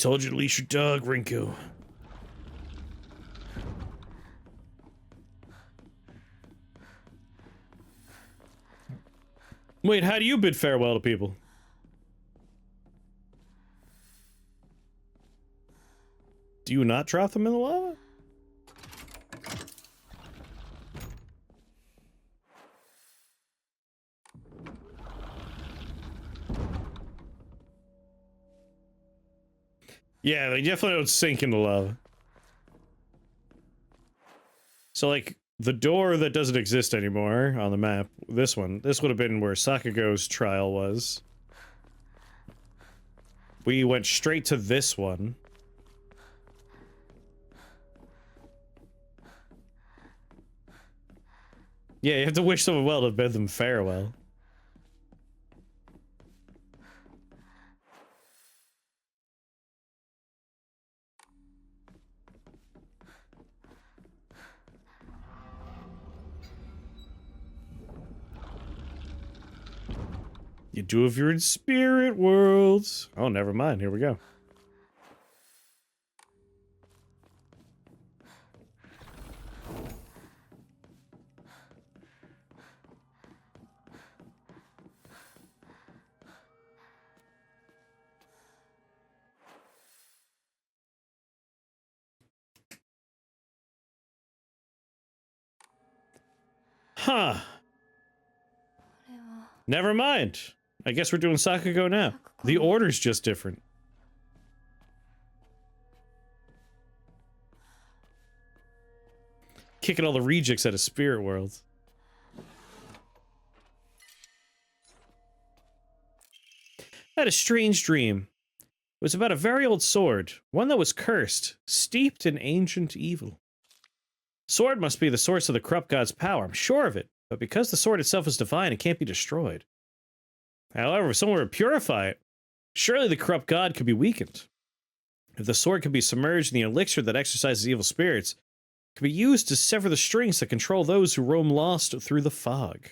told you to leash your dog, Rinku. Wait, how do you bid farewell to people? Do you not drop them in the lava? Yeah, they definitely don't sink into lava. So, like, the door that doesn't exist anymore on the map, this one, this would have been where Sakago's trial was. We went straight to this one. Yeah, you have to wish someone well to bid them farewell. You do if you're in spirit worlds. Oh, never mind. Here we go. Huh. Never mind. I guess we're doing Sakago now. The order's just different. Kicking all the rejects out of spirit worlds. I had a strange dream. It was about a very old sword, one that was cursed, steeped in ancient evil. Sword must be the source of the corrupt god's power, I'm sure of it, but because the sword itself is divine, it can't be destroyed. However, if someone were to purify it, surely the corrupt god could be weakened. If the sword could be submerged in the elixir that exorcises evil spirits, it could be used to sever the strings that control those who roam lost through the fog.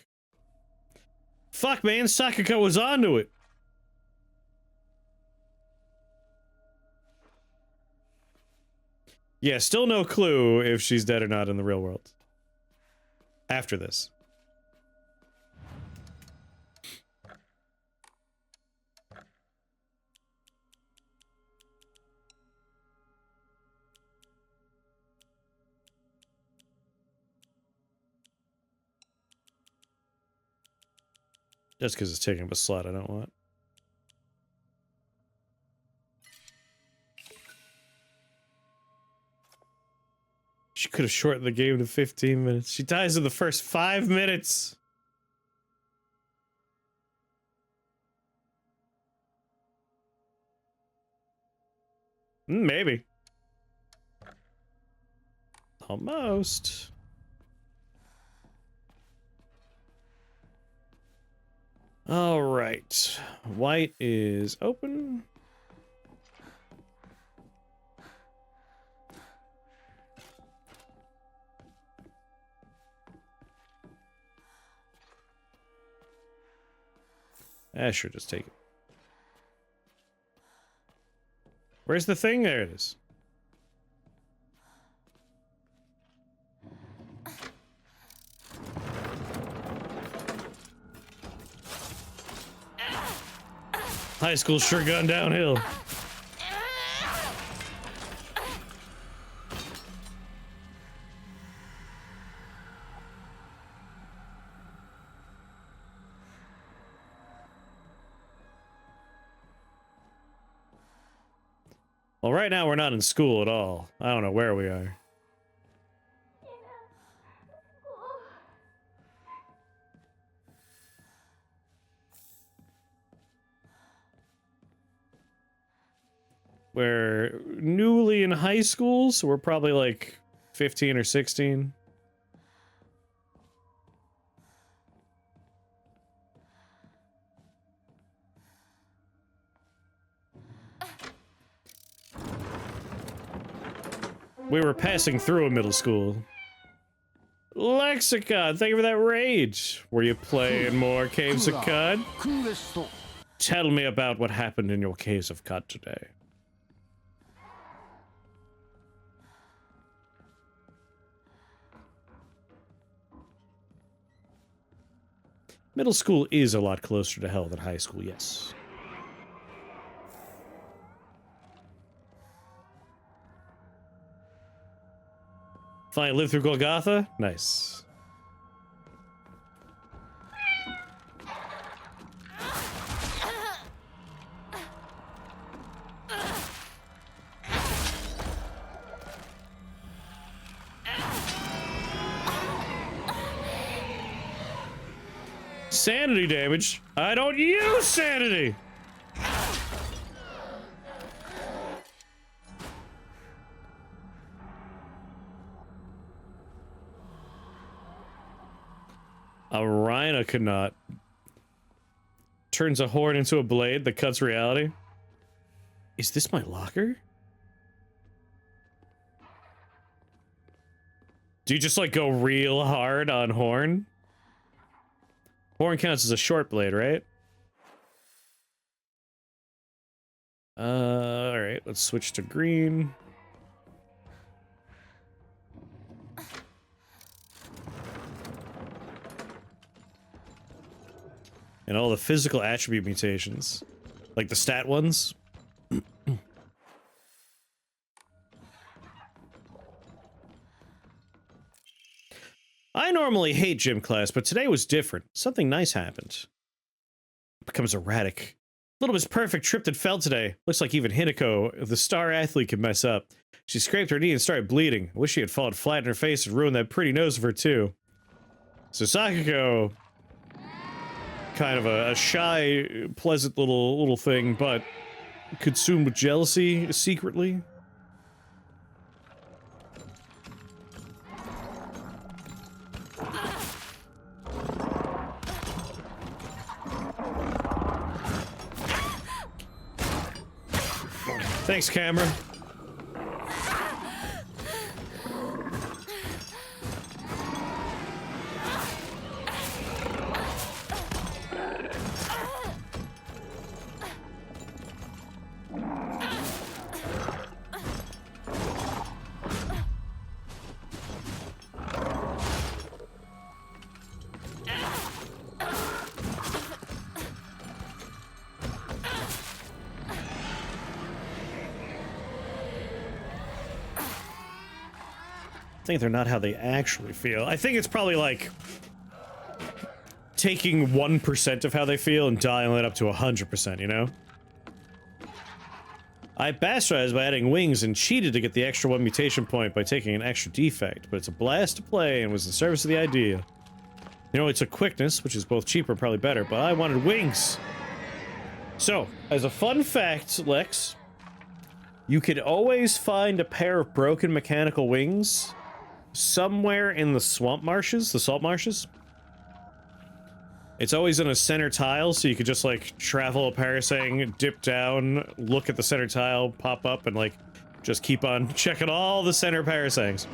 Fuck, man, Sakako was onto it. Yeah, still no clue if she's dead or not in the real world. After this. Just because it's taking up a slot I don't want. She could have shortened the game to 15 minutes. She dies in the first 5 minutes. Maybe. Almost. All right. White is open. Sure, just take it. Where's the thing? There it is. High school sure gone downhill. Well, right now we're not in school at all. I don't know where we are. We're newly in high school, so we're probably like 15 or 16. We were passing through a middle school. Lexicon, thank you for that rage. Were you playing more Caves of Cod? Tell me about what happened in your Caves of Cod today. Middle school is a lot closer to hell than high school, yes. Finally lived through Golgotha? Nice. Sanity damage? I don't use sanity! A rhino could not. Turns a horn into a blade that cuts reality. Is this my locker? Do you just like go real hard on horn? Horn counts as a short blade, right? Alright, let's switch to green. And all the physical attribute mutations. Like the stat ones. I normally hate gym class, but today was different. Something nice happened. It becomes erratic. Little Miss Perfect tripped and fell today. Looks like even Hinako, the star athlete, could mess up. She scraped her knee and started bleeding. I wish she had fallen flat in her face and ruined that pretty nose of her too. So Sakako, kind of a shy, pleasant little thing, but consumed with jealousy secretly. Thanks, camera. I think they're not how they actually feel. I think it's probably like taking 1% of how they feel and dialing it up to 100%, you know? I bastardized by adding wings and cheated to get the extra 1 mutation point by taking an extra defect, but it's a blast to play and was in service of the idea. You know, it took quickness, which is both cheaper and probably better, but I wanted wings. So, as a fun fact, Lex, you could always find a pair of broken mechanical wings somewhere in the swamp marshes, the salt marshes. It's always in a center tile, so you could just like travel a parasang, dip down, look at the center tile, pop up, and like just keep on checking all the center parasangs.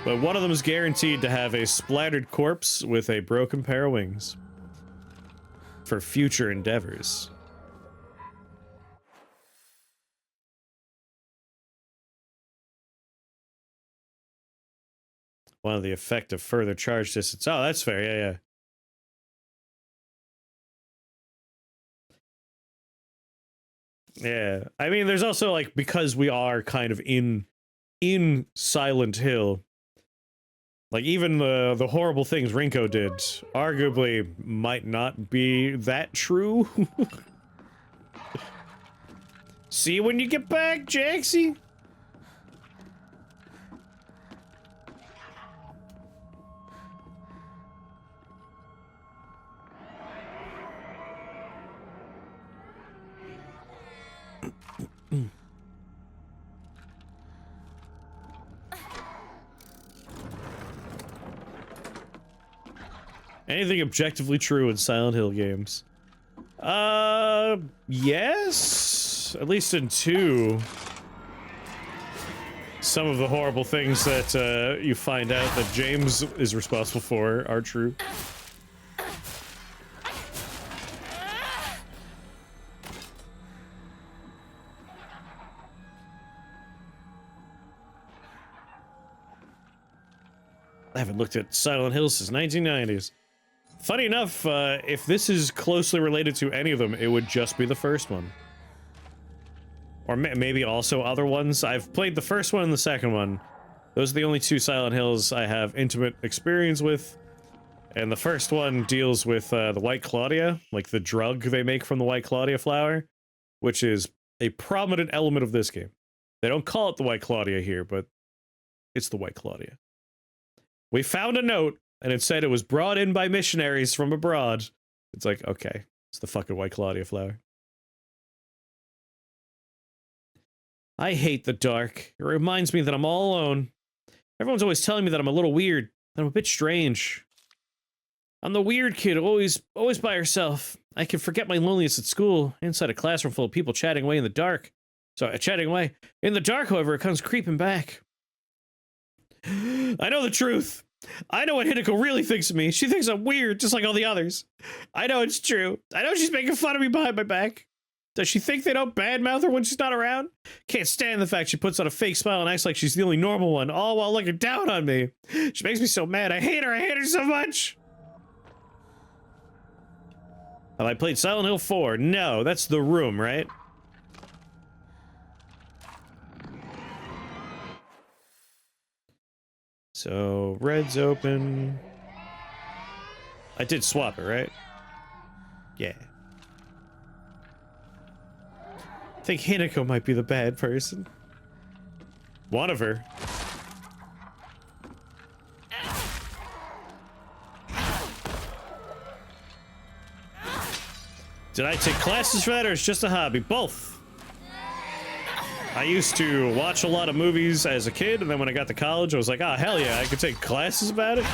But one of them is guaranteed to have a splattered corpse with a broken pair of wings for future endeavors. One of the effect of further charge distance. Oh, that's fair. Yeah, yeah. Yeah. I mean, there's also like, because we are kind of in Silent Hill, like even the horrible things Rinko did arguably might not be that true. See you when you get back, Jaxie. Anything objectively true in Silent Hill games? Yes? At least in 2. Some of the horrible things that, you find out that James is responsible for are true. I haven't looked at Silent Hill since 1990s. Funny enough, if this is closely related to any of them, it would just be the first one. Or maybe also other ones. I've played the first one and the second one. Those are the only two Silent Hills I have intimate experience with. And the first one deals with the White Claudia, like the drug they make from the White Claudia flower, which is a prominent element of this game. They don't call it the White Claudia here, but it's the White Claudia. We found a note, and it said it was brought in by missionaries from abroad. It's like, okay, it's the fucking White Claudia flower. I hate the dark. It reminds me that I'm all alone. Everyone's always telling me that I'm a little weird, that I'm a bit strange. I'm the weird kid, always by herself. I can forget my loneliness at school, inside a classroom full of people chatting away in the dark. Chatting away. In the dark, however, it comes creeping back. I know the truth. I know what Hinako really thinks of me. She thinks I'm weird, just like all the others. I know it's true. I know she's making fun of me behind my back. Does she think they don't badmouth her when she's not around? Can't stand the fact she puts on a fake smile and acts like she's the only normal one, all while looking down on me. She makes me so mad. I hate her so much. Have I played Silent Hill 4? No, that's The Room, right? So, red's open. I did swap it, right? Yeah. I think Hinako might be the bad person. One of her. Did I take classes for that, or it's just a hobby? Both. I used to watch a lot of movies as a kid, and then when I got to college, I was like, oh, hell yeah, I could take classes about it.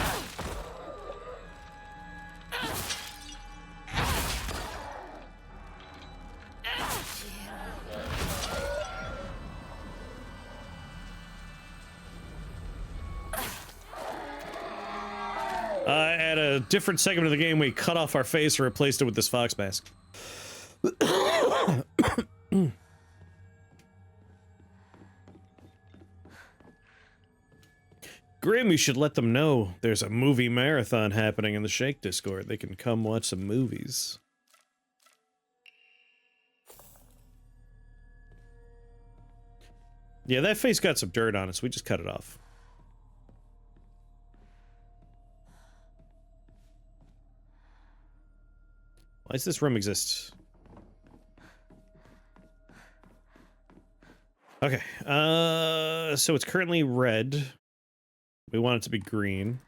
At a different segment of the game, we cut off our face and replaced it with this fox mask. Grim, you should let them know there's a movie marathon happening in the Shake Discord. They can come watch some movies. Yeah, that face got some dirt on it, so we just cut it off. Why does this room exist? Okay, so it's currently red. We want it to be green.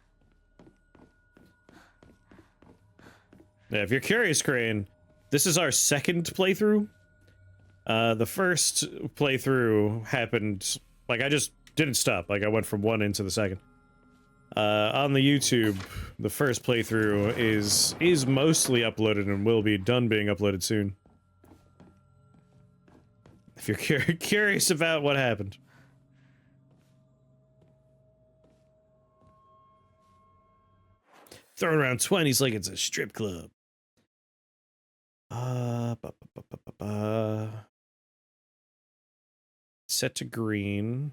Yeah, if you're curious, Crane, this is our second playthrough. The first playthrough happened, like, I just didn't stop. Like, I went from one into the second. On the YouTube, the first playthrough is mostly uploaded and will be done being uploaded soon. If you're curious about what happened. Throwing around 20s like it's a strip club. Set to green.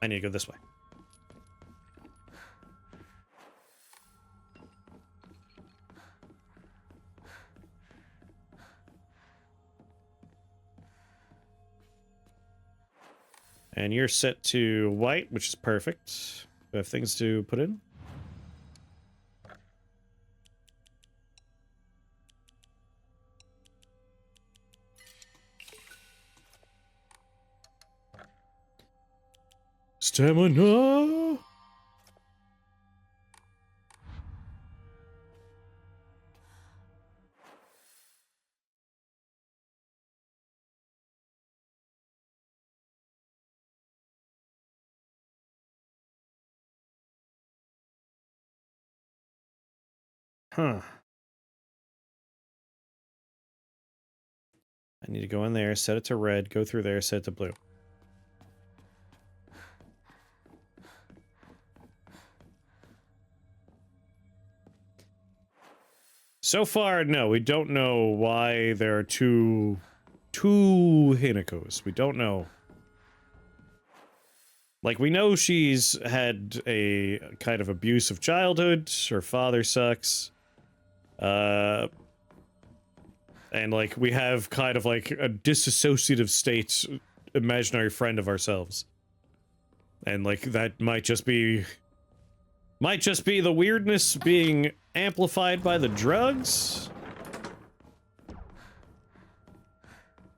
I need to go this way. And you're set to white, which is perfect. We have things to put in. Stamina! Huh. I need to go in there, set it to red, go through there, set it to blue. So far, no, we don't know why there are two two Hinekos. We don't know. Like, we know she's had a kind of abusive childhood. Her father sucks. And, like, we have kind of, like, a disassociative state imaginary friend of ourselves. And, like, that might just be the weirdness being amplified by the drugs?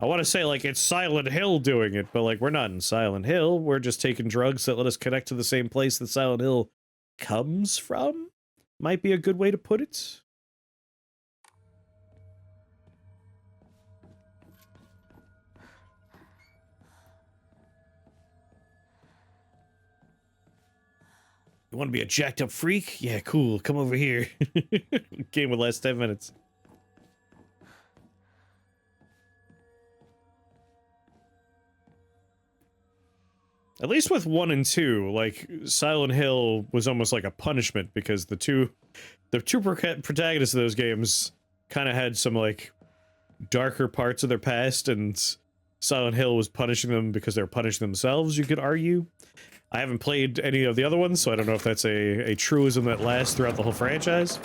I want to say, like, it's Silent Hill doing it, but, like, we're not in Silent Hill. We're just taking drugs that let us connect to the same place that Silent Hill comes from? Might be a good way to put it. You want to be a jacked up freak? Yeah, cool. Come over here. Game would last 10 minutes. At least with 1 and 2, like, Silent Hill was almost like a punishment because the two protagonists of those games kind of had some, like, darker parts of their past, and Silent Hill was punishing them because they were punishing themselves, you could argue. I haven't played any of the other ones, so I don't know if that's a truism that lasts throughout the whole franchise.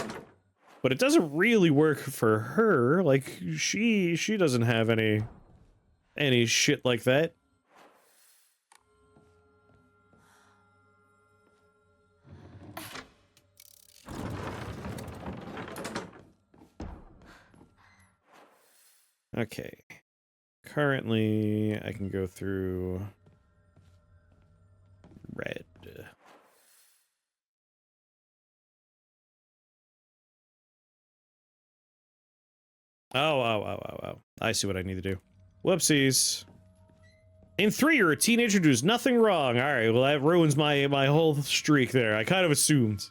But it doesn't really work for her. Like, she doesn't have any shit like that. Okay. Currently, I can go through red. Oh. I see what I need to do. Whoopsies. In 3, you're a teenager who does nothing wrong. Alright, well that ruins my whole streak there. I kind of assumed.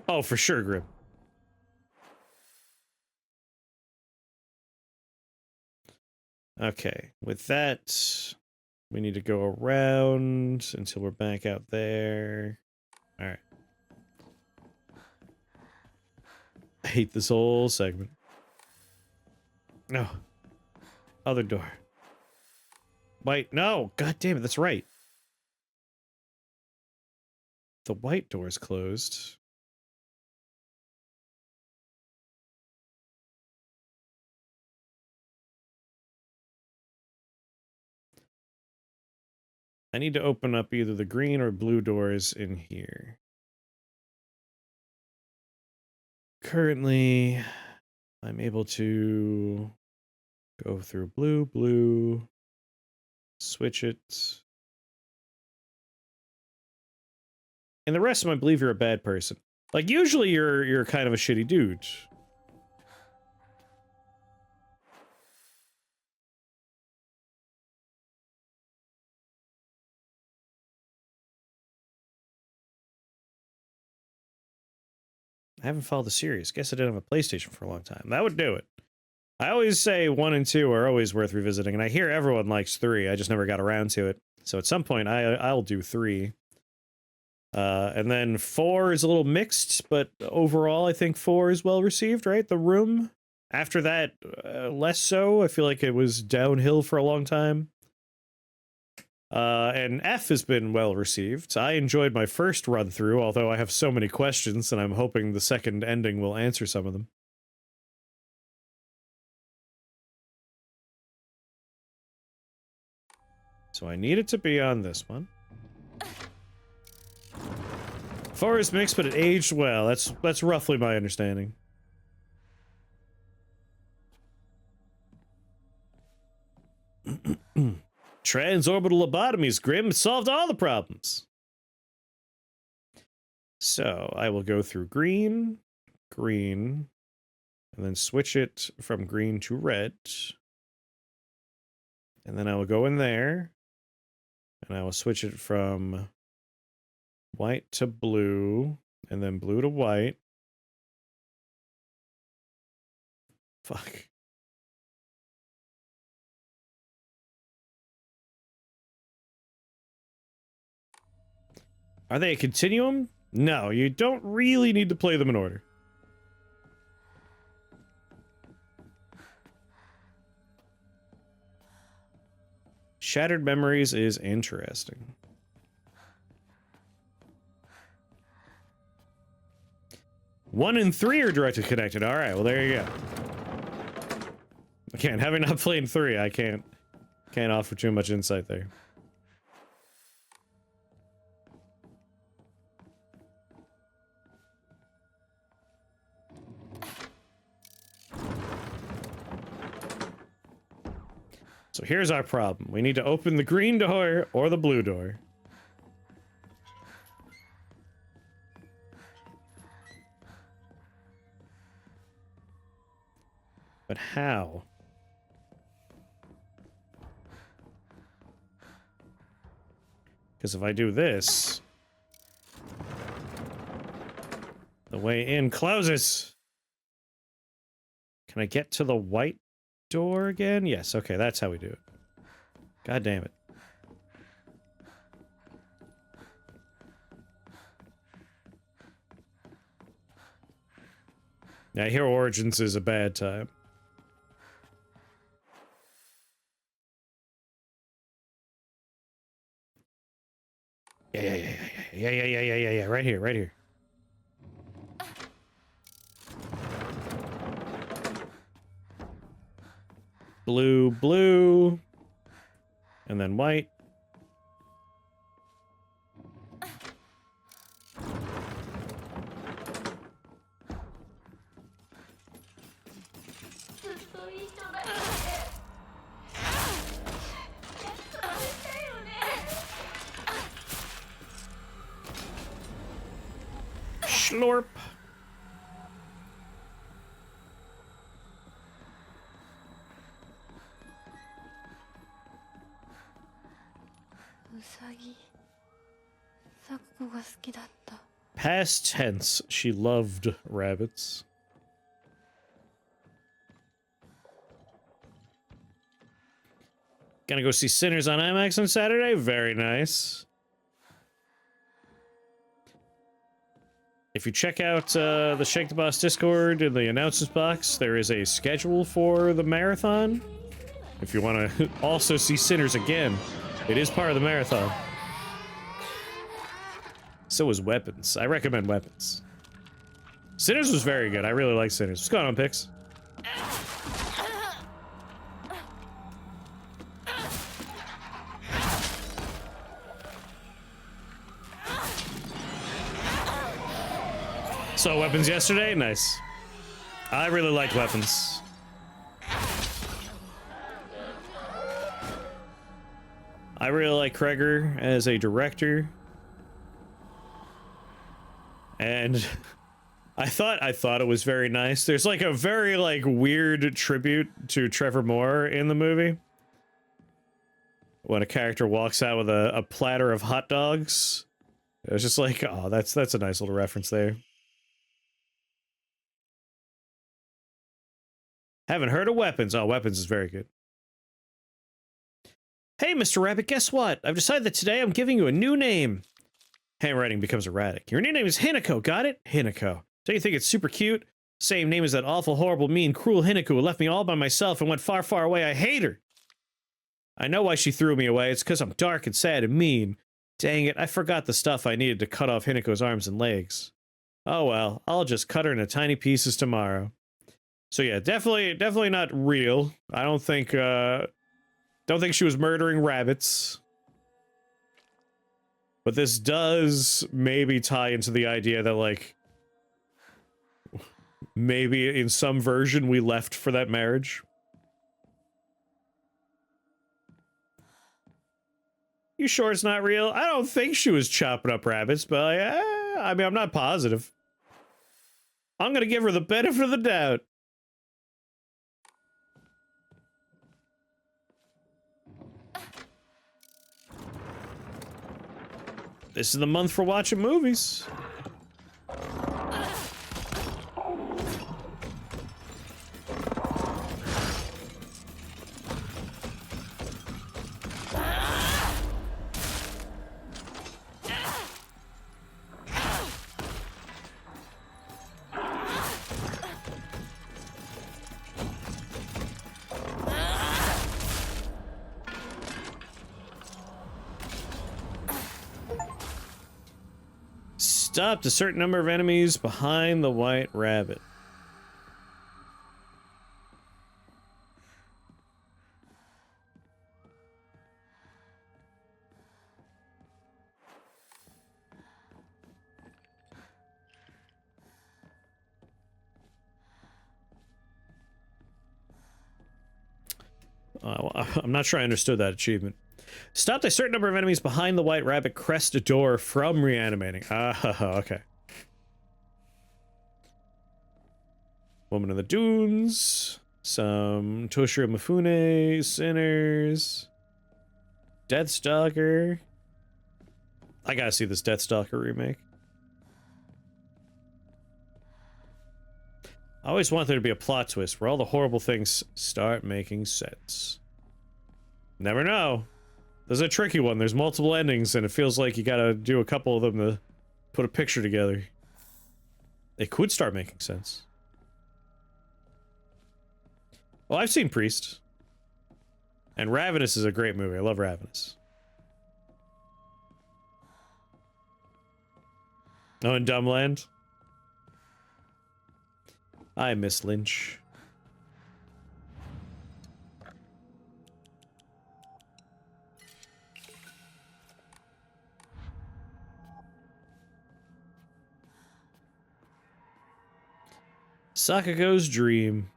Oh, for sure, Grip. Okay, with that, we need to go around until we're back out there. Alright. I hate this whole segment. No. Other door. Wait, no! God damn it, that's right. The white door is closed. I need to open up either the green or blue doors in here. Currently, I'm able to go through blue, switch it. And the rest of them, I believe you're a bad person. Like, usually you're kind of a shitty dude. I haven't followed the series. Guess I didn't have a PlayStation for a long time. That would do it. I always say 1 and 2 are always worth revisiting, and I hear everyone likes 3. I just never got around to it. So at some point, I'll do 3. And then 4 is a little mixed, but overall, I think 4 is well received, right? The Room. After that, less so. I feel like it was downhill for a long time. And F has been well received. I enjoyed my first run through, although I have so many questions, and I'm hoping the second ending will answer some of them. So I need it to be on this one. 4 is mixed, but it aged well. That's roughly my understanding. Transorbital lobotomies, Grim, solved all the problems. So I will go through green, and then switch it from green to red. And then I will go in there, and I will switch it from white to blue, and then blue to white. Fuck. Are they a continuum? No, you don't really need to play them in order. Shattered Memories is interesting. One and 3 are directly connected. All right, well there you go. Again, having not played 3, I can't offer too much insight there. So here's our problem. We need to open the green door or the blue door. But how? Because if I do this, the way in closes. Can I get to the white door again? Yes, okay, that's how we do it. God damn it. Yeah, I hear Origins is a bad time. Yeah, right here, right here. Blue, blue, and then white. Slurp. Past tense, she loved rabbits. Gonna go see Sinners on IMAX on Saturday? Very nice. If you check out the Shake the Boss Discord in the announcements box, there is a schedule for the marathon. If you want to also see Sinners again, it is part of the marathon. So is Weapons. I recommend Weapons. Sinners was very good. I really like Sinners. What's going on, Pix? Saw Weapons yesterday? Nice. I really like Weapons. I really like Kreger as a director. And I thought it was very nice. There's like a very like weird tribute to Trevor Moore in the movie. When a character walks out with a platter of hot dogs. It was just like, oh, that's a nice little reference there. Haven't heard of Weapons. Oh, Weapons is very good. Hey, Mr. Rabbit, guess what? I've decided that today I'm giving you a new name. Handwriting becomes erratic. Your new name is Hinako, got it? Hinako. Don't you think it's super cute? Same name as that awful, horrible, mean, cruel Hinako who left me all by myself and went far, far away. I hate her. I know why she threw me away. It's because I'm dark and sad and mean. Dang it, I forgot the stuff I needed to cut off Hinako's arms and legs. Oh well, I'll just cut her into tiny pieces tomorrow. So yeah, definitely not real. I don't think she was murdering rabbits. But this does maybe tie into the idea that, like, maybe in some version we left for that marriage. You sure it's not real? I don't think she was chopping up rabbits, but like, I mean, I'm not positive. I'm gonna give her the benefit of the doubt. This is the month for watching movies. Stopped a certain number of enemies behind the white rabbit. I'm not sure I understood that achievement. Stopped a certain number of enemies behind the white rabbit crest door from reanimating. Ah, okay. Woman in the Dunes. Some Toshiro Mifune. Sinners. Deathstalker. I gotta see this Deathstalker remake. I always want there to be a plot twist where all the horrible things start making sense. Never know. There's a tricky one. There's multiple endings, and it feels like you gotta do a couple of them to put a picture together. It could start making sense. Well, I've seen Priest. And Ravenous is a great movie. I love Ravenous. Oh, and Dumbland? I miss Lynch. Sakago's Dream.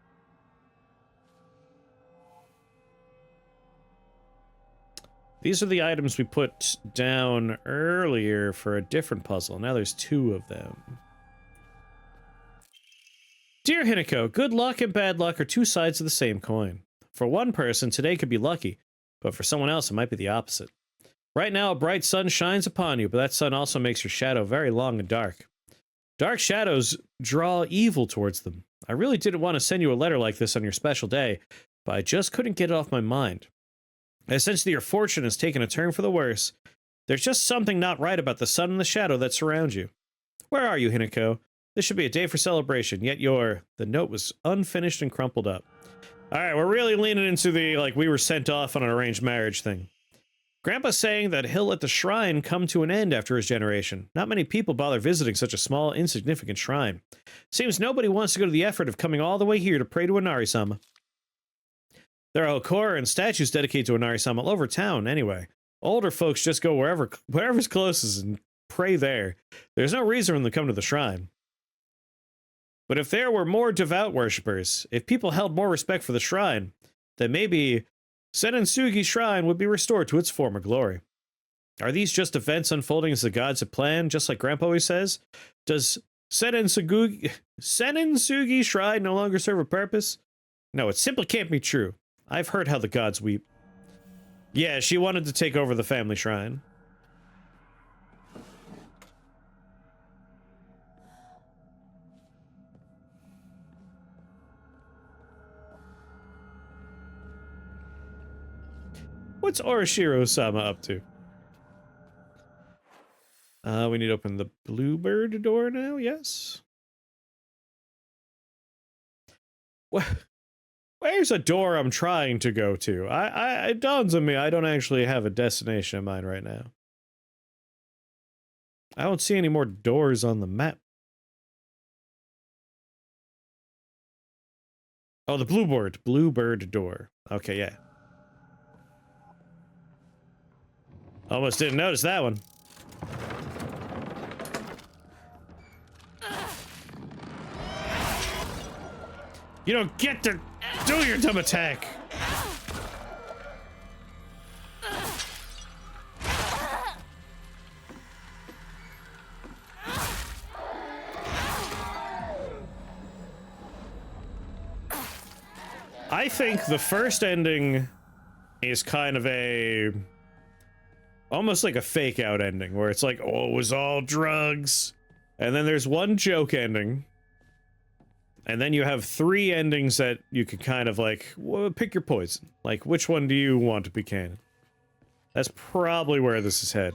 These are the items we put down earlier for a different puzzle. Now there's 2 of them. Dear Hinako, good luck and bad luck are 2 sides of the same coin. For one person, today could be lucky, but for someone else, it might be the opposite. Right now, a bright sun shines upon you, but that sun also makes your shadow very long and dark. Dark shadows draw evil towards them. I really didn't want to send you a letter like this on your special day, but I just couldn't get it off my mind. I sense that your fortune has taken a turn for the worse. There's just something not right about the sun and the shadow that surround you. Where are you, Hinako? This should be a day for celebration, yet the note was unfinished and crumpled up. Alright, we're really leaning into the, like, we were sent off on an arranged marriage thing. Grandpa's saying that he'll let the shrine come to an end after his generation. Not many people bother visiting such a small, insignificant shrine. Seems nobody wants to go to the effort of coming all the way here to pray to Inari-sama. There are Hokora and statues dedicated to Inari-sama all over town, anyway. Older folks just go wherever's closest and pray there. There's no reason for them to come to the shrine. But if there were more devout worshippers, if people held more respect for the shrine, then maybe Senensugi Shrine would be restored to its former glory. Are these just events unfolding as the gods have planned, just like Grandpa always says? Does Senensugi Shrine no longer serve a purpose? No, it simply can't be true. I've heard how the gods weep. Yeah, she wanted to take over the family shrine. What's Orashiro-sama up to? We need to open the bluebird door now, yes? Where's a door I'm trying to go to? It dawns on me I don't actually have a destination in mind right now. I don't see any more doors on the map. Oh, the bluebird door. Okay, yeah. Almost didn't notice that one. You don't get to do your dumb attack. I think the first ending is kind of almost like a fake out ending where it's like, oh, it was all drugs. And then there's one joke ending. And then you have 3 endings that you could kind of like, well, pick your poison. Like, which one do you want to be canon? That's probably where this is headed.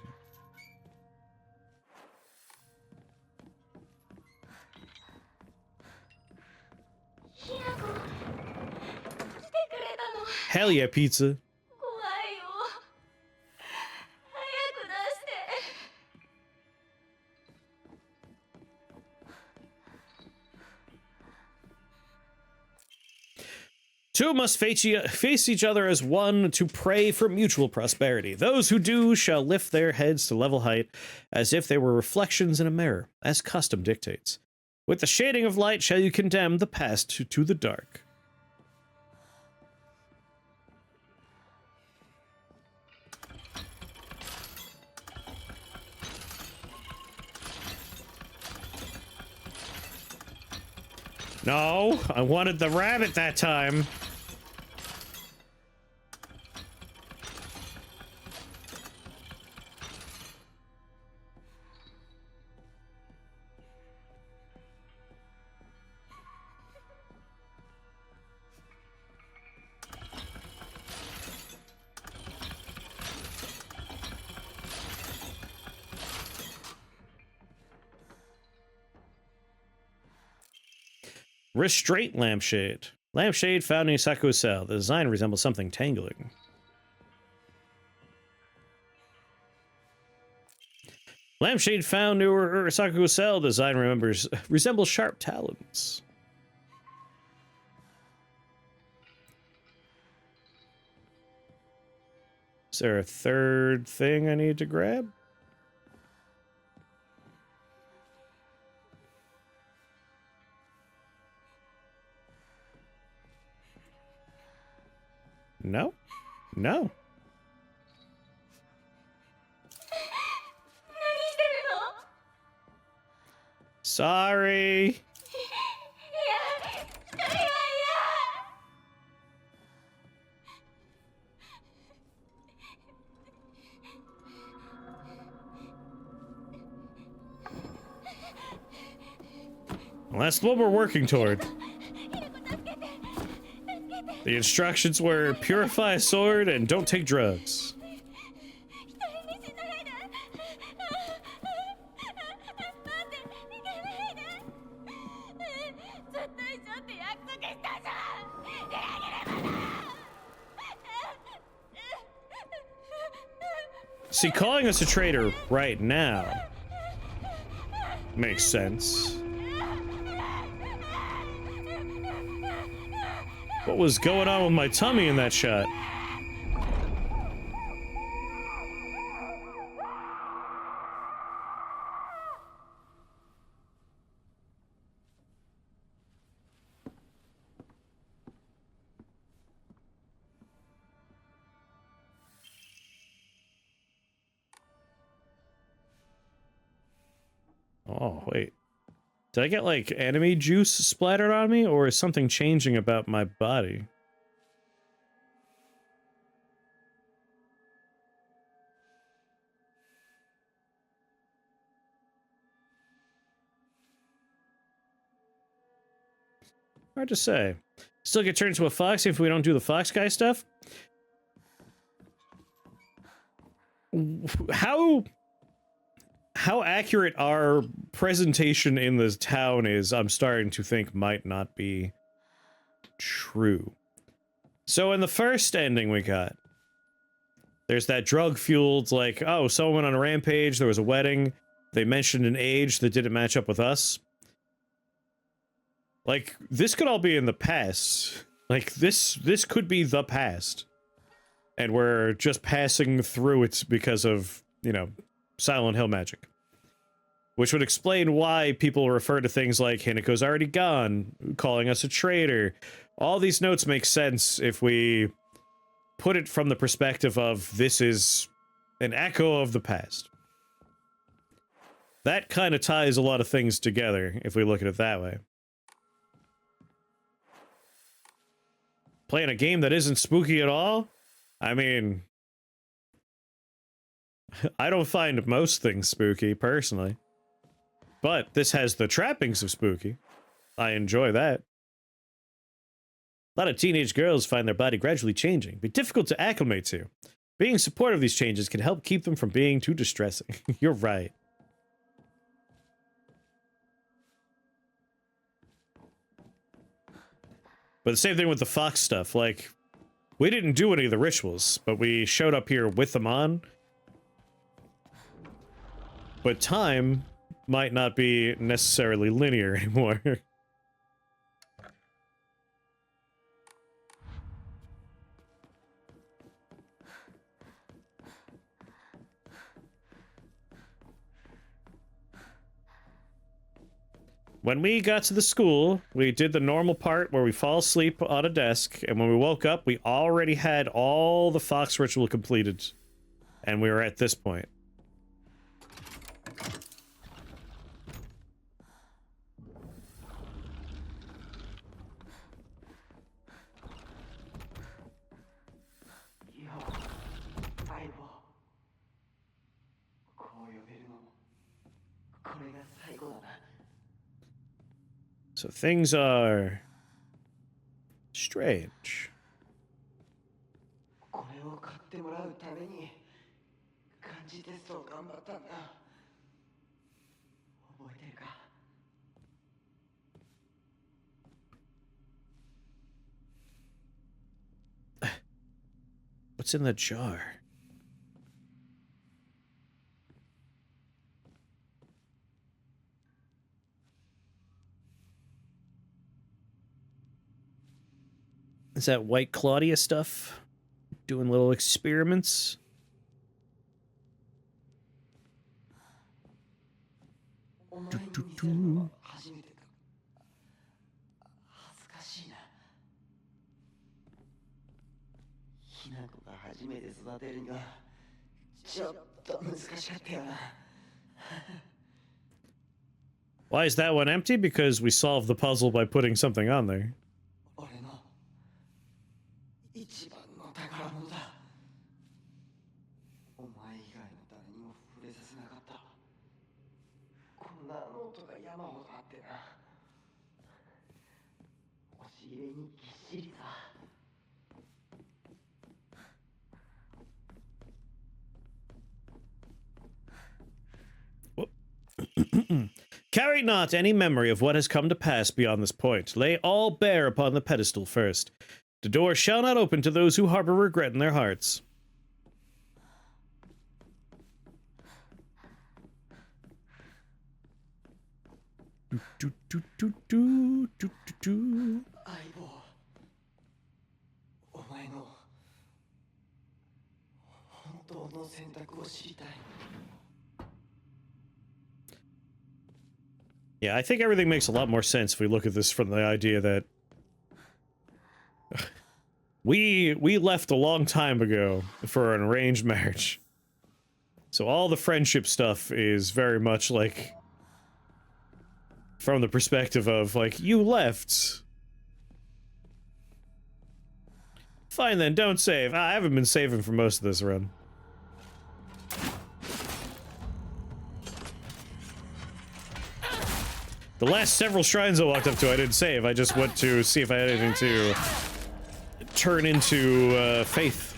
Hell yeah, pizza. Two must face each other as one to pray for mutual prosperity. Those who do shall lift their heads to level height, as if they were reflections in a mirror, as custom dictates. With the shading of light shall you condemn the past to the dark. No, I wanted the rabbit that time. Restraint lampshade. Lampshade found in Saku's cell. The design resembles something tangling. Lampshade found near Saku's cell. Design resembles sharp talons. Is there a third thing I need to grab? No? No. Sorry. Well, that's what we're working toward. The instructions were purify a sword and don't take drugs. See, calling us a traitor right now makes sense. What was going on with my tummy in that shot? Oh, wait. Did I get, like, enemy juice splattered on me, or is something changing about my body? Hard to say. Still get turned into a fox if we don't do the fox guy stuff? How accurate our presentation in this town is, I'm starting to think might not be true. So in the first ending we got, there's that drug-fueled, like, oh, someone went on a rampage, there was a wedding, they mentioned an age that didn't match up with us. Like, this could all be in the past. Like, this could be the past. And we're just passing through it because of, you know, Silent Hill magic. Which would explain why people refer to things like Hinako's already gone, calling us a traitor. All these notes make sense if we put it from the perspective of this is an echo of the past. That kind of ties a lot of things together if we look at it that way. Playing a game that isn't spooky at all? I mean, I don't find most things spooky, personally. But this has the trappings of spooky. I enjoy that. A lot of teenage girls find their body gradually changing, be difficult to acclimate to. Being supportive of these changes can help keep them from being too distressing. You're right. But the same thing with the fox stuff, like, we didn't do any of the rituals, but we showed up here with them on. But time might not be necessarily linear anymore. When we got to the school, we did the normal part where we fall asleep on a desk, and when we woke up, we already had all the fox ritual completed. And we were at this point. So things are strange. What's in the jar? Is that White Claudia stuff? Doing little experiments? Why is that one empty? Because we solved the puzzle by putting something on there. Carry not any memory of what has come to pass beyond this point. Lay all bare upon the pedestal first. The door shall not open to those who harbor regret in their hearts. Yeah, I think everything makes a lot more sense if we look at this from the idea that we left a long time ago for an arranged marriage. So all the friendship stuff is very much like from the perspective of like, you left. Fine then, don't save. I haven't been saving for most of this run. The last several shrines I walked up to, I didn't save. I just went to see if I had anything to turn into faith.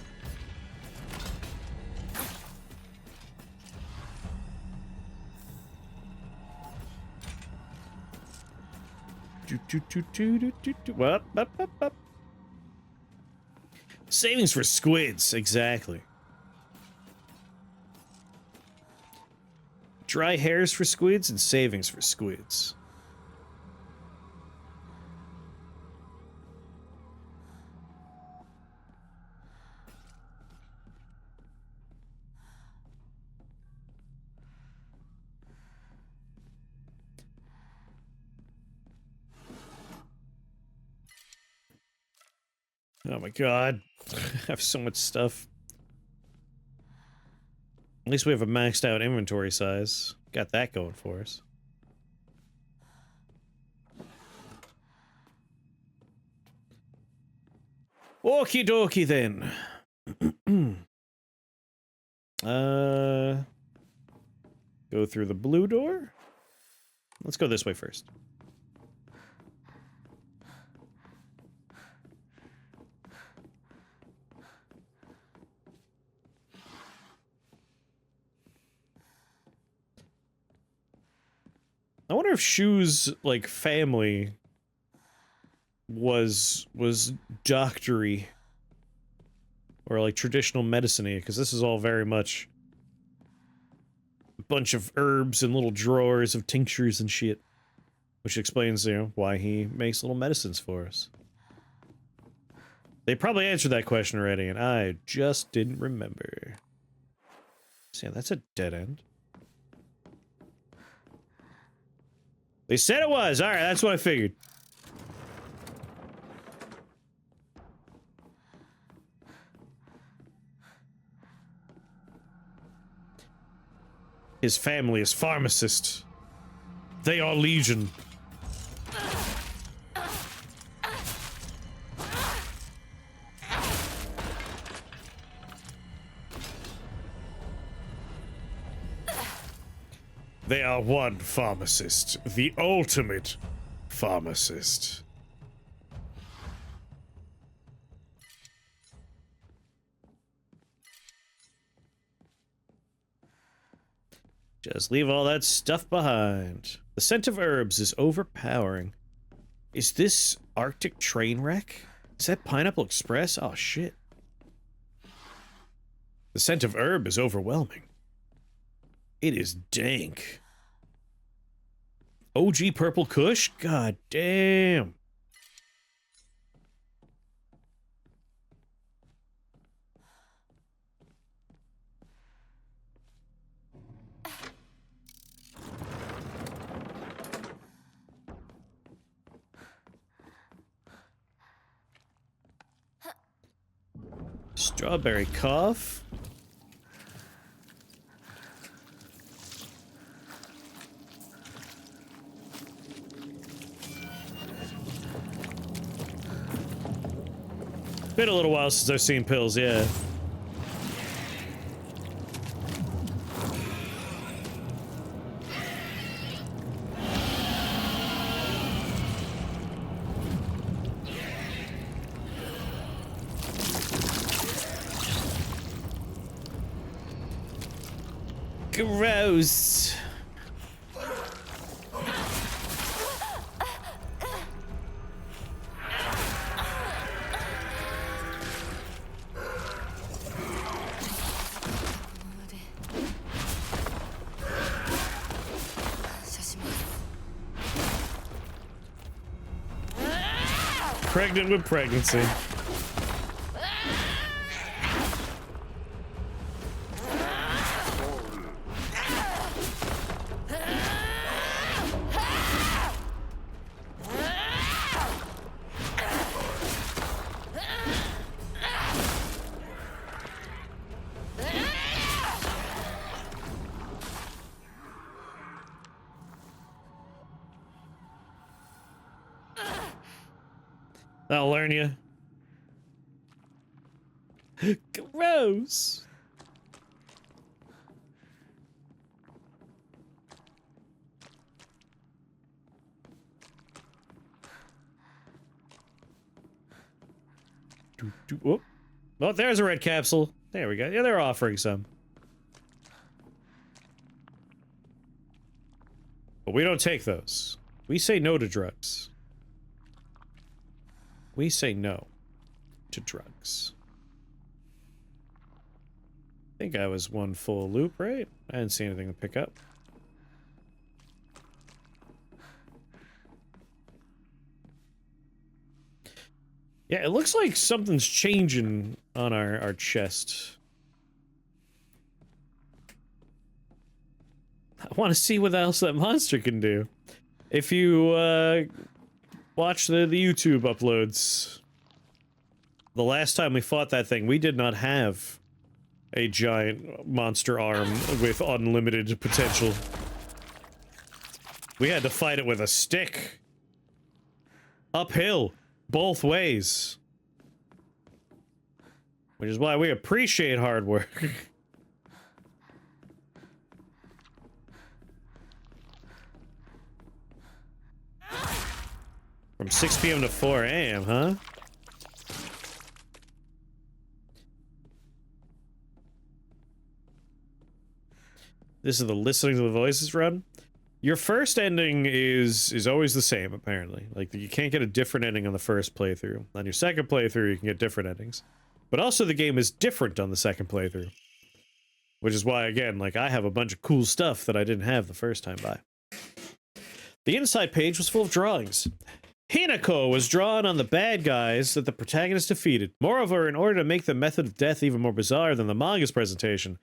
What? Up. Savings for squids, exactly. Dry hairs for squids and savings for squids. Oh my god. I have so much stuff. At least we have a maxed out inventory size. Got that going for us. Okie dokie then. Go through the blue door? Let's go this way first. I wonder if Shu's, like, family was doctory or like traditional medicine-y, because this is all very much a bunch of herbs and little drawers of tinctures and shit, which explains, you know, why he makes little medicines for us. They probably answered that question already, and I just didn't remember. So yeah, that's a dead end. They said it was. All right, that's what I figured. His family is pharmacists. They are legion. They are one pharmacist, the ultimate pharmacist. Just leave all that stuff behind. The scent of herbs is overpowering. Is this Arctic train wreck? Is that Pineapple Express? Oh, shit. The scent of herb is overwhelming. It is dank. OG Purple Kush? God damn. Strawberry cough. Been a little while since I've seen pills, yeah. Gross. Pregnant with pregnancy. That'll learn you. Gross. Whoop. Oh, there's a red capsule. There we go. Yeah, they're offering some. But we don't take those. We say no to drugs. We say no to drugs. I think I was one full loop, right? I didn't see anything to pick up. Yeah, it looks like something's changing on our chest. I want to see what else that monster can do. If you, watch the YouTube uploads. The last time we fought that thing, we did not have a giant monster arm with unlimited potential. We had to fight it with a stick. Uphill. Both ways. Which is why we appreciate hard work. From 6 p.m. to 4 a.m., huh? This is the listening to the voices run. Your first ending is always the same, apparently. Like, you can't get a different ending on the first playthrough. On your second playthrough, you can get different endings. But also, the game is different on the second playthrough. Which is why, again, like, I have a bunch of cool stuff that I didn't have the first time by. The inside page was full of drawings. Hinako was drawn on the bad guys that the protagonist defeated. Moreover, in order to make the method of death even more bizarre than the manga's presentation,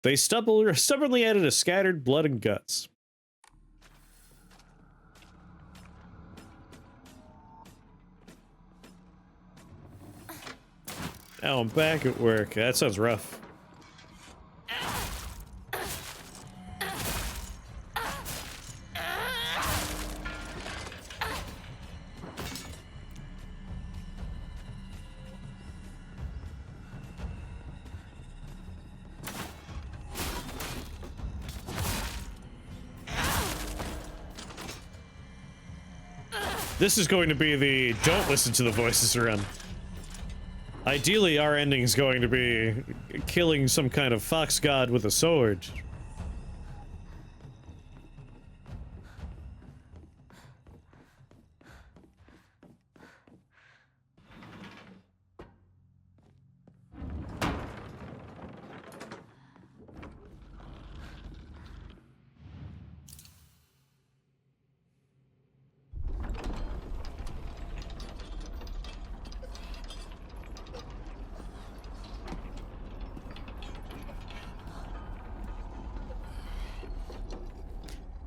they stubbornly added a scattered blood and guts. Now I'm back at work. That sounds rough. This is going to be the don't listen to the voices run. Ideally, our ending is going to be killing some kind of fox god with a sword.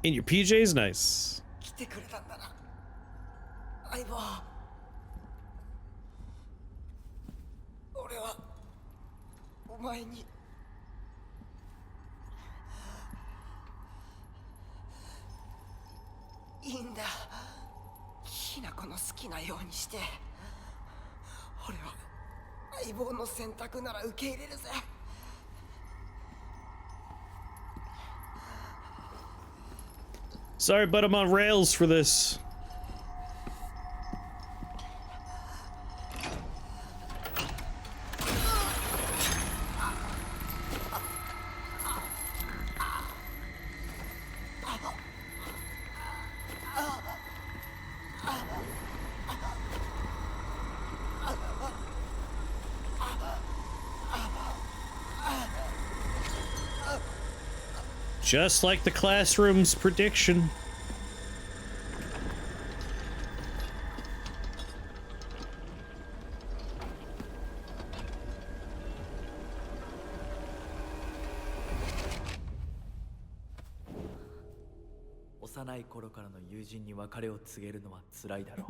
In your PJs, nice. 来てくれたんだな、相棒。俺はお前にいいんだ。きなこの好きなようにして。俺は相棒の選択なら受け入れるぜ。Sorry, but I'm on rails for this. Just like the classroom's prediction.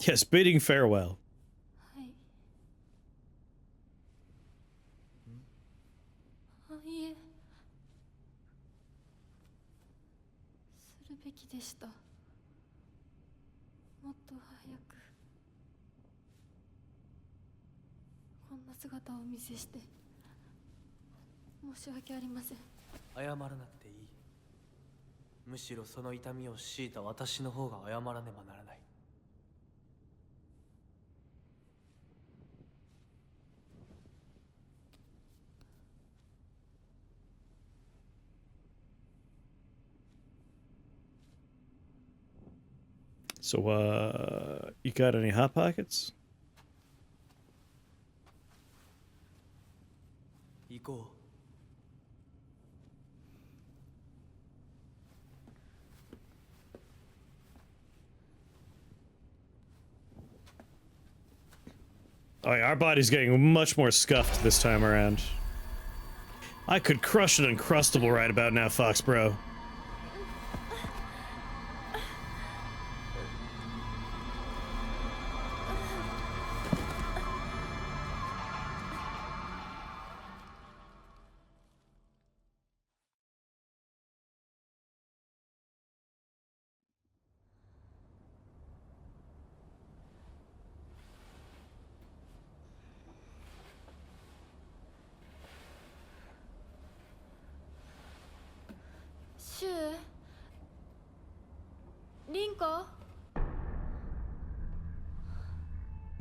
Yes, bidding farewell. はい。あ、いえ。するべきでした。もっと早く。こんな姿をお見せして申し訳ありません。謝らなくていい。むしろその痛みを強いた私の方が謝らねばならない。So, you got any hot pockets? 行こう。Oh yeah, our body's getting much more scuffed this time around. I could crush an Uncrustable right about now, Fox Bro.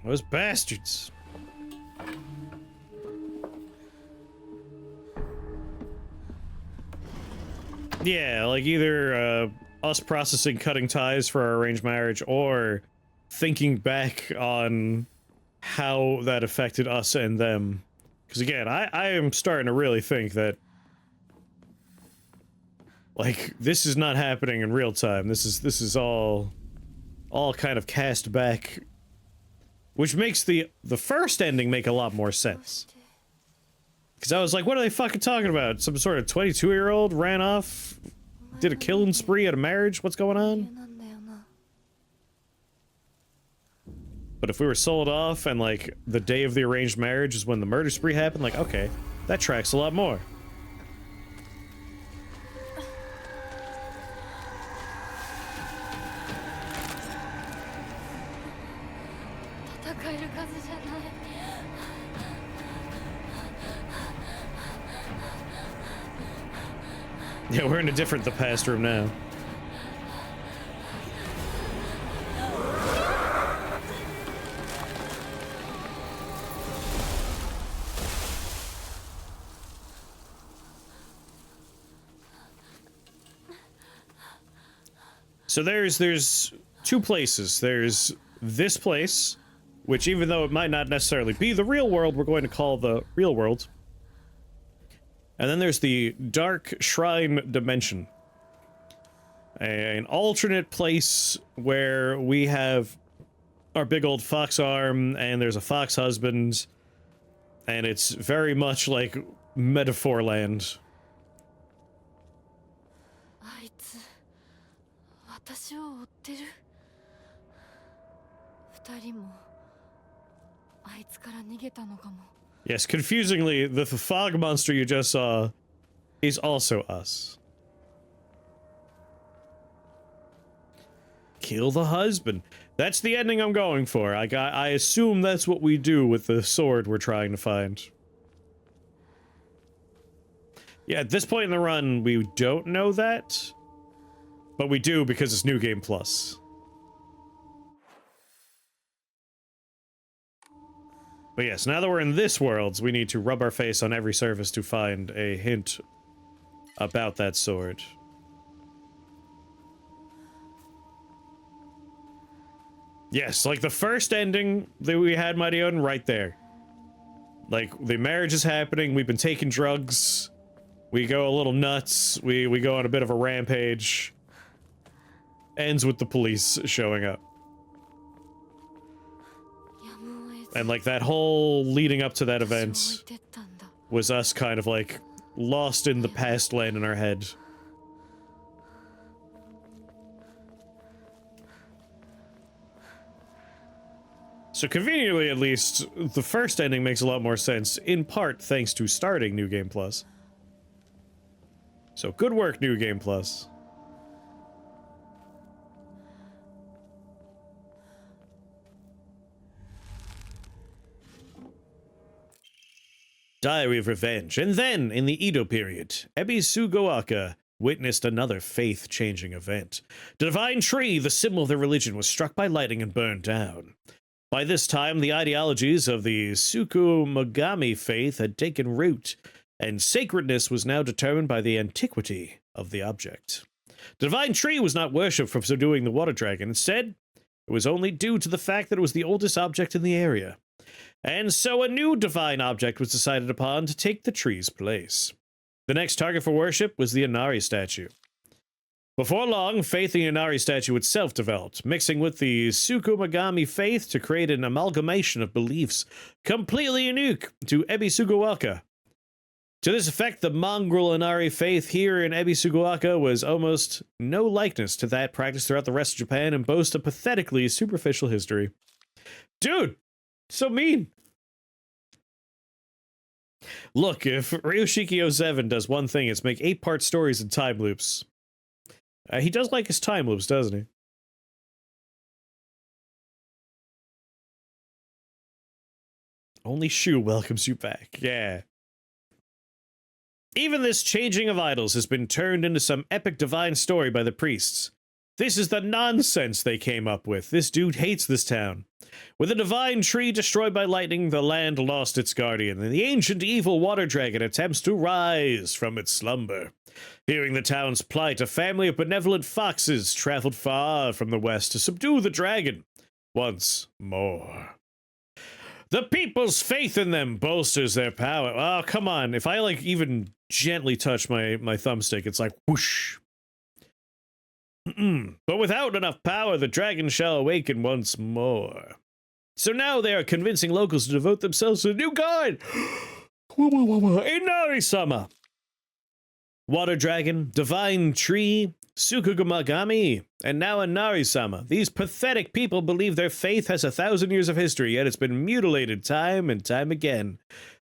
Those bastards. Yeah, like either us processing cutting ties for our arranged marriage or thinking back on how that affected us and them. Because again, I am starting to really think that like this is not happening in real time. This is all kind of cast back, which makes the first ending make a lot more sense. Because I was like, what are they fucking talking about? Some sort of 22-year-old ran off, did a killing spree at a marriage? What's going on? But if we were sold off and, like, the day of the arranged marriage is when the murder spree happened, like, okay, that tracks a lot more. Yeah, we're in a different The Past room now. So there's two places. There's this place, which even though it might not necessarily be the real world, we're going to call the real world. And then there's the Dark Shrine Dimension. An alternate place where we have our big old fox arm, and there's a fox husband, and it's very much like metaphor land. あいつ私を追ってる二人もあいつから逃げたのかも Yes, confusingly, the fog monster you just saw is also us. Kill the husband. That's the ending I'm going for. I assume that's what we do with the sword we're trying to find. Yeah, at this point in the run, we don't know that. But we do because it's New Game Plus. But yes, now that we're in this world, we need to rub our face on every surface to find a hint about that sword. Yes, like the first ending that we had, Mighty Odin, right there. Like, the marriage is happening, we've been taking drugs, we go a little nuts, we go on a bit of a rampage. Ends with the police showing up. And like that whole leading up to that event was us kind of like lost in the past land in our head. So conveniently, at least, the first ending makes a lot more sense, in part thanks to starting New Game Plus. So good work, New Game Plus. Diary of Revenge. And then, in the Edo period, Ebi Sugawaka witnessed another faith-changing event. The divine tree, the symbol of their religion, was struck by lightning and burned down. By this time, the ideologies of the Tsukumogami faith had taken root, and sacredness was now determined by the antiquity of the object. The divine tree was not worshipped for subduing the water dragon. Instead, it was only due to the fact that it was the oldest object in the area. And so a new divine object was decided upon to take the tree's place. The next target for worship was the Inari statue. Before long, faith in the Inari statue itself developed, mixing with the Tsukumogami faith to create an amalgamation of beliefs completely unique to Ebi Sugawaka. To this effect, the mongrel Inari faith here in Ebi Sugawaka was almost no likeness to that practiced throughout the rest of Japan and boasts a pathetically superficial history. Dude! So mean. Look, if Ryoshiki 07 does one thing, it's make 8-part stories in time loops. He does like his time loops, doesn't he? Only Shu welcomes you back. Yeah. Even this changing of idols has been turned into some epic divine story by the priests. This is the nonsense they came up with. This dude hates this town. With a divine tree destroyed by lightning, the land lost its guardian, and the ancient evil water dragon attempts to rise from its slumber. Hearing the town's plight, a family of benevolent foxes traveled far from the west to subdue the dragon once more. The people's faith in them bolsters their power. Oh, come on. If I, like, even gently touch my thumbstick, it's like, whoosh. But without enough power, the dragon shall awaken once more. So now they are convincing locals to devote themselves to the new god, Inari-sama. Water dragon, divine tree, Sukugumagami, and now a Nari-sama. These pathetic people believe their faith has 1,000 years of history, yet it's been mutilated time and time again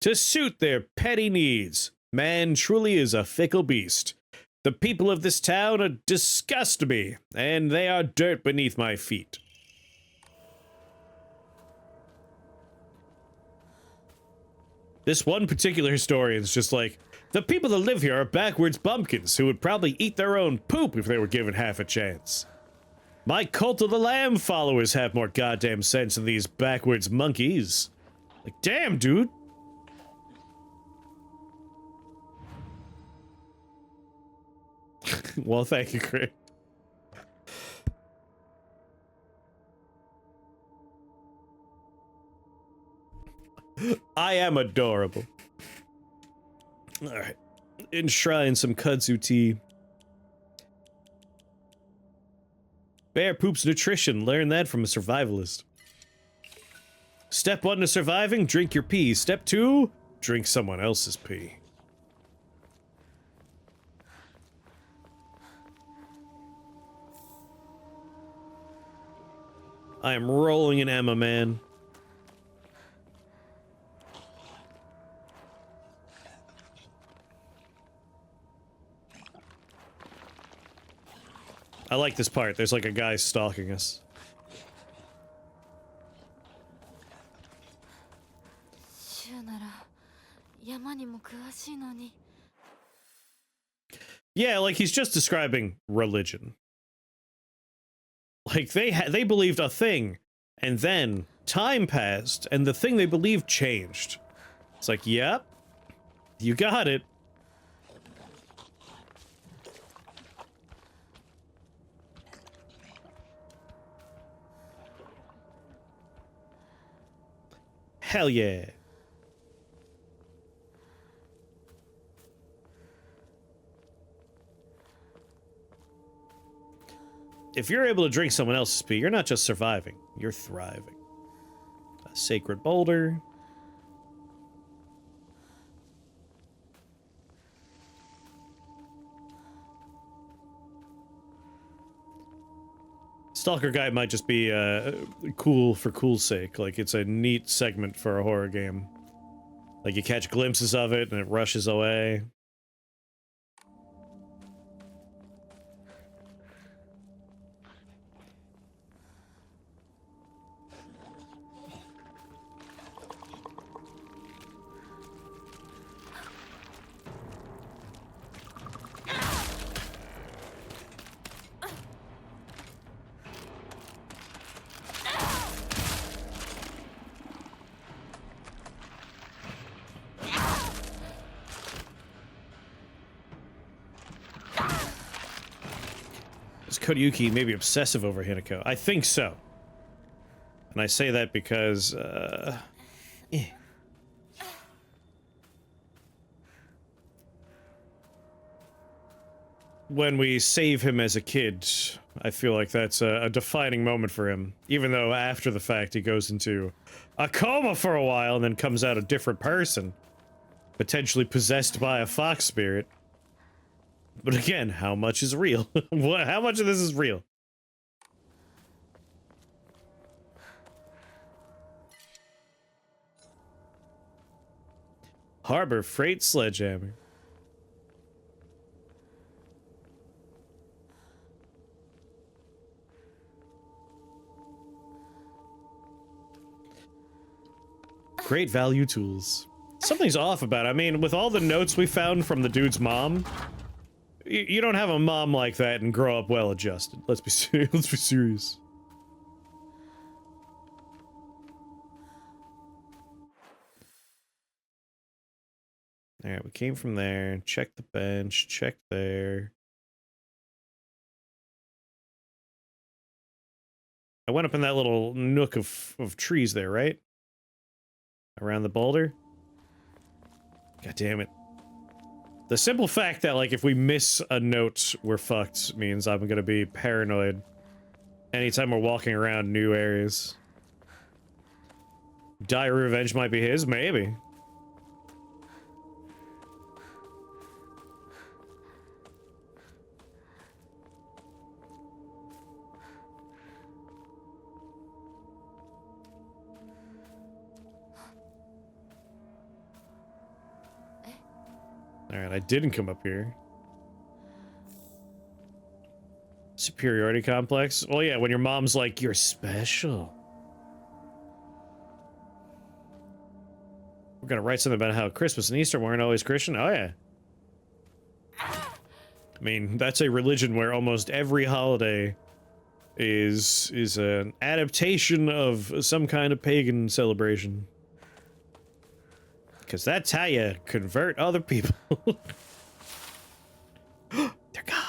to suit their petty needs. Man truly is a fickle beast. The people of this town disgust me, and they are dirt beneath my feet. This one particular historian is just like, the people that live here are backwards bumpkins who would probably eat their own poop if they were given half a chance. My Cult of the Lamb followers have more goddamn sense than these backwards monkeys. Like, damn, dude. Well, thank you, Chris. I am adorable. Alright. Enshrine some kudzu tea. Bear poops nutrition. Learn that from a survivalist. Step 1 to surviving, drink your pee. Step 2, drink someone else's pee. I am rolling in Emma, man. I like this part. There's like a guy stalking us. Yeah, like he's just describing religion. Like they believed a thing, and then time passed, and the thing they believed changed. It's like, yep, you got it. Hell yeah. If you're able to drink someone else's pee, you're not just surviving, you're thriving. A sacred boulder. Stalker guy might just be cool for cool's sake. Like, it's a neat segment for a horror game. Like, you catch glimpses of it and it rushes away. Koryuki may be obsessive over Hinako. I think so. And I say that because, when we save him as a kid, I feel like that's a defining moment for him. Even though after the fact he goes into a coma for a while and then comes out a different person. Potentially possessed by a fox spirit. But again, how much is real? How much of this is real? Harbor Freight Sledgehammer. Great value tools. Something's off about it. I mean, with all the notes we found from the dude's mom, you don't have a mom like that and grow up well adjusted. Let's be serious. Let's be serious. All right, we came from there. Check the bench. Check there. I went up in that little nook of trees there, right? Around the boulder. God damn it. The simple fact that, like, if we miss a note, we're fucked means I'm gonna be paranoid anytime we're walking around new areas. Dire Revenge might be his, maybe. Alright, I didn't come up here. Superiority complex? Well, yeah, when your mom's like, you're special. We're gonna write something about how Christmas and Easter weren't always Christian? Oh, yeah. I mean, that's a religion where almost every holiday is an adaptation of some kind of pagan celebration. Because that's how you convert other people. They're gone.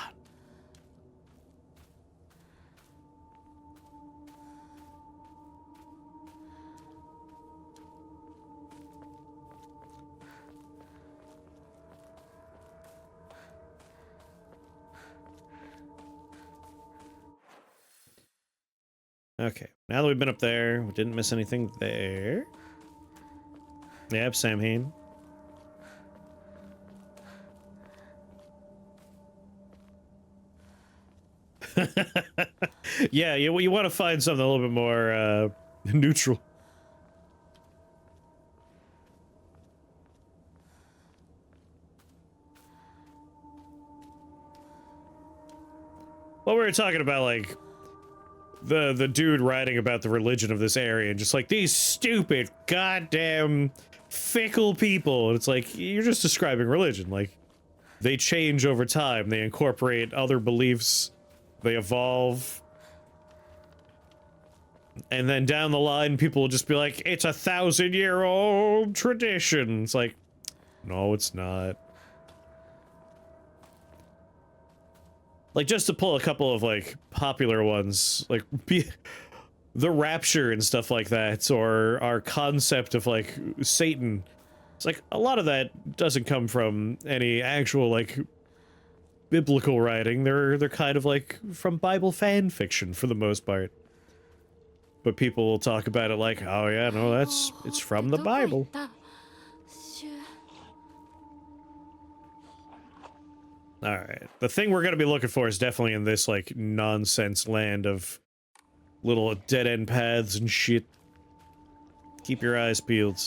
Okay, now that we've been up there, we didn't miss anything there. Yep, Samhain. Yeah, you want to find something a little bit more neutral. Well, we were talking about, like, the dude writing about the religion of this area, and just like, these stupid, goddamn, fickle people. And it's like, you're just describing religion. Like, they change over time. They incorporate other beliefs. They evolve. And then down the line, people will just be like, it's 1,000-year-old tradition. It's like, no, it's not. Like, just to pull a couple of, like, popular ones, like, the rapture and stuff like that, or our concept of, like, Satan. It's like, a lot of that doesn't come from any actual, like, biblical writing. They're kind of, like, from Bible fan fiction, for the most part. But people will talk about it like, oh yeah, no, it's from the Bible. Alright, the thing we're gonna be looking for is definitely in this, like, nonsense land of little dead-end paths and shit. Keep your eyes peeled.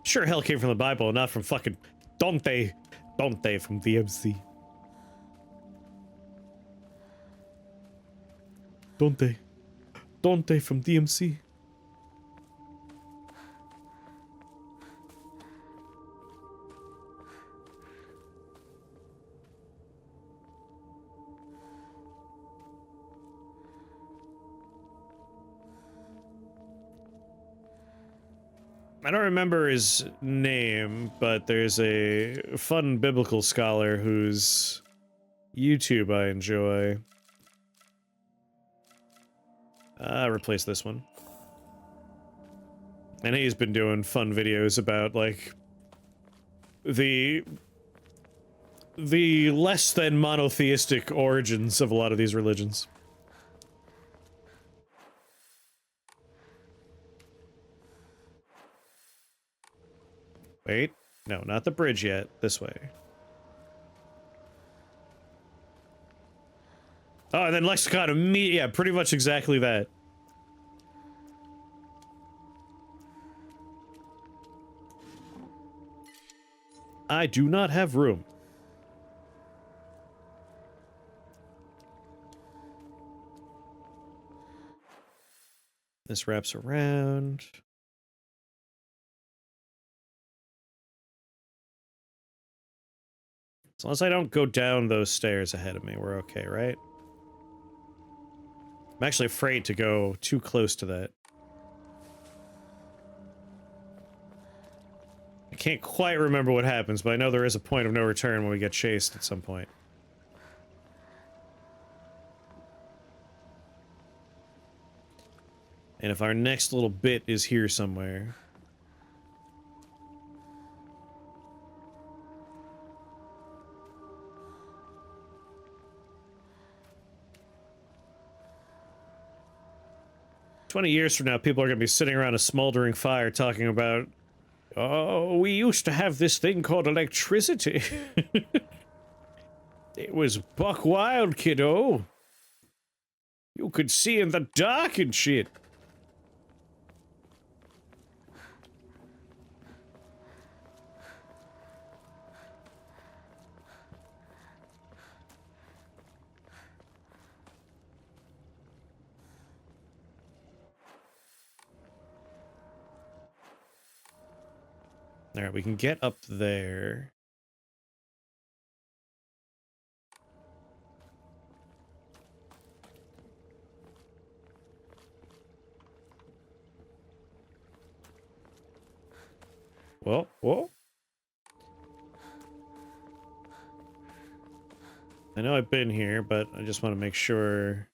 Sure hell came from the Bible, not from fucking Dante from DMC. Dante from DMC. I don't remember his name, but there's a fun biblical scholar whose YouTube I enjoy. Replace this one. And he's been doing fun videos about, like, the less than monotheistic origins of a lot of these religions. Wait, no, not the bridge yet. This way. Oh, and then lexicon immediately, yeah, pretty much exactly that. I do not have room. This wraps around. As long as I don't go down those stairs ahead of me, we're okay, right? I'm actually afraid to go too close to that. I can't quite remember what happens, but I know there is a point of no return when we get chased at some point. And if our next little bit is here somewhere... "20 years from now, people are going to be sitting around a smoldering fire talking about, oh, we used to have this thing called electricity. It was buck wild, kiddo. You could see in the dark and shit. All right, we can get up there. Whoa, whoa. I know I've been here, but I just want to make sure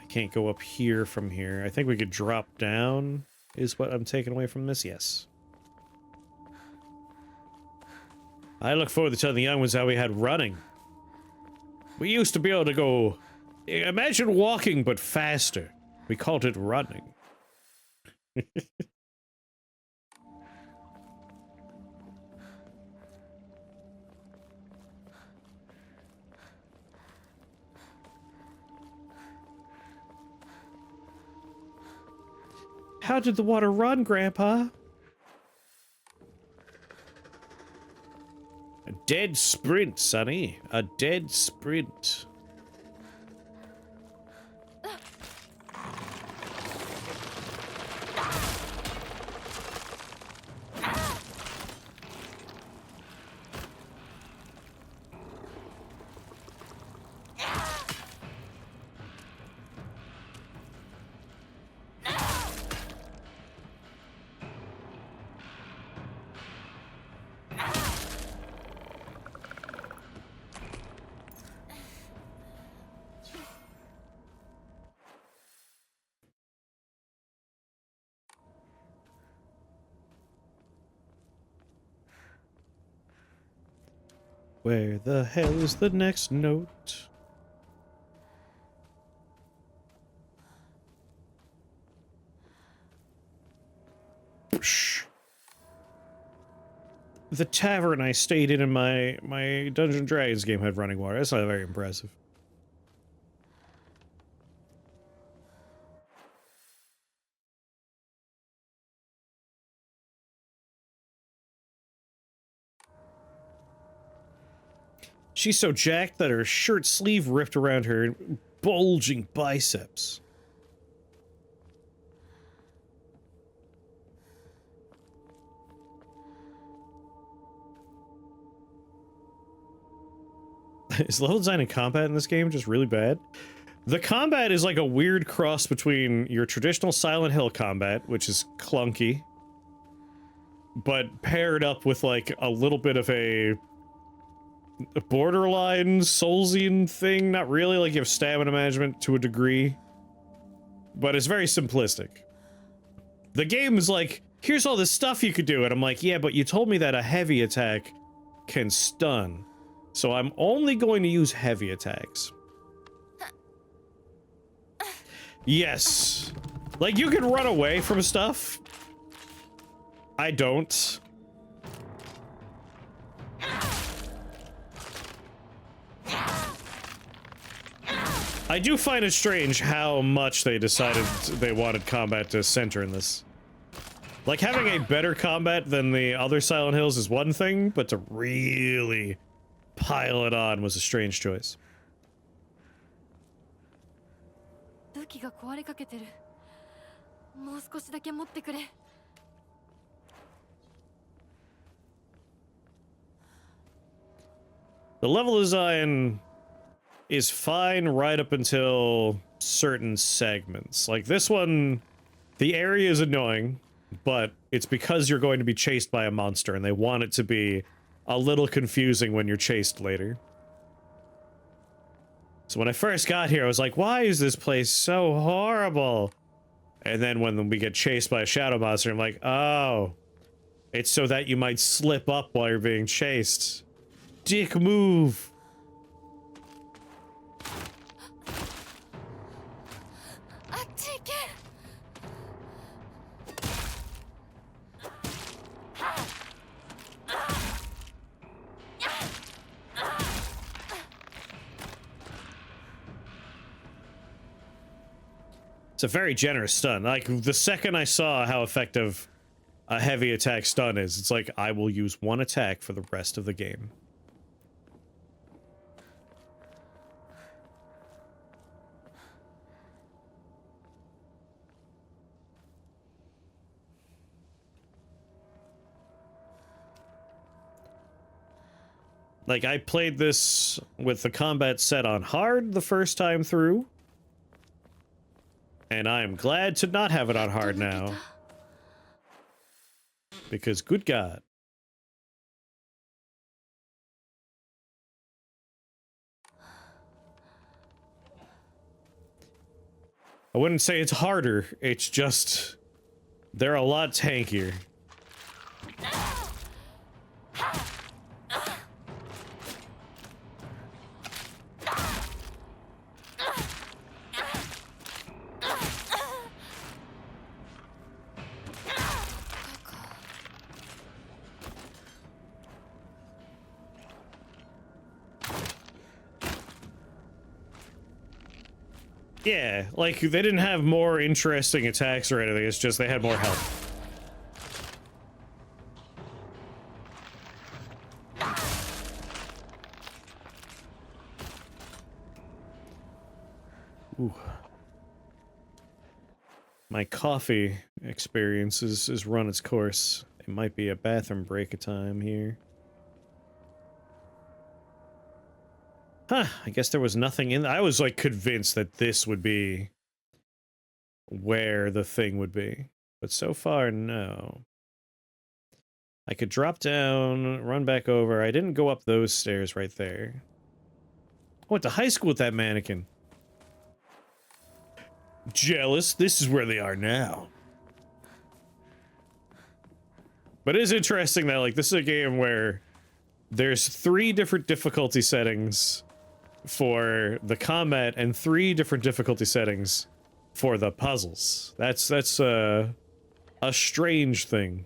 I can't go up here from here. I think we could drop down, is what I'm taking away from this. Yes. I look forward to telling the young ones how we had running. We used to be able to go... Imagine walking, but faster. We called it running. How did the water run, Grandpa? A dead sprint, Sonny. A dead sprint. Where the hell is the next note? Psh. The tavern I stayed in my Dungeons & Dragons game had running water. That's not very impressive. She's so jacked that her shirt sleeve ripped around her bulging biceps. Is level design and combat in this game just really bad? The combat is like a weird cross between your traditional Silent Hill combat, which is clunky, but paired up with like a little bit of a borderline Soulsian thing. Not really, like you have stamina management to a degree, but it's very simplistic. The game is like, here's all this stuff you could do, and I'm like, yeah, but you told me that a heavy attack can stun, so I'm only going to use heavy attacks. Yes. Like, you can run away from stuff. I don't. I do find it strange how much they decided they wanted combat to center in this. Like, having a better combat than the other Silent Hills is one thing, but to really pile it on was a strange choice. 武器が壊れかけてる。もう少しだけ持ってくれ。The level design is fine right up until certain segments. Like this one, the area is annoying, but it's because you're going to be chased by a monster and they want it to be a little confusing when you're chased later. So when I first got here, I was like, why is this place so horrible? And then when we get chased by a shadow monster, I'm like, oh, it's so that you might slip up while you're being chased. Dick move. It's a very generous stun. Like, the second I saw how effective a heavy attack stun is, it's like, I will use one attack for the rest of the game. Like, I played this with the combat set on hard the first time through. And I am glad to not have it on hard now. Because, good God. I wouldn't say it's harder, it's just... they're a lot tankier. Yeah, like, they didn't have more interesting attacks or anything, it's just they had more health. Ooh. My coffee experience is run its course. It might be a bathroom break of time here. Huh, I guess there was nothing in... I was, like, convinced that this would be where the thing would be. But so far, no. I could drop down, run back over. I didn't go up those stairs right there. I went to high school with that mannequin. Jealous. This is where they are now. But it is interesting that, like, this is a game where there's 3 different difficulty settings for the combat and 3 different difficulty settings for the puzzles. That's a strange thing.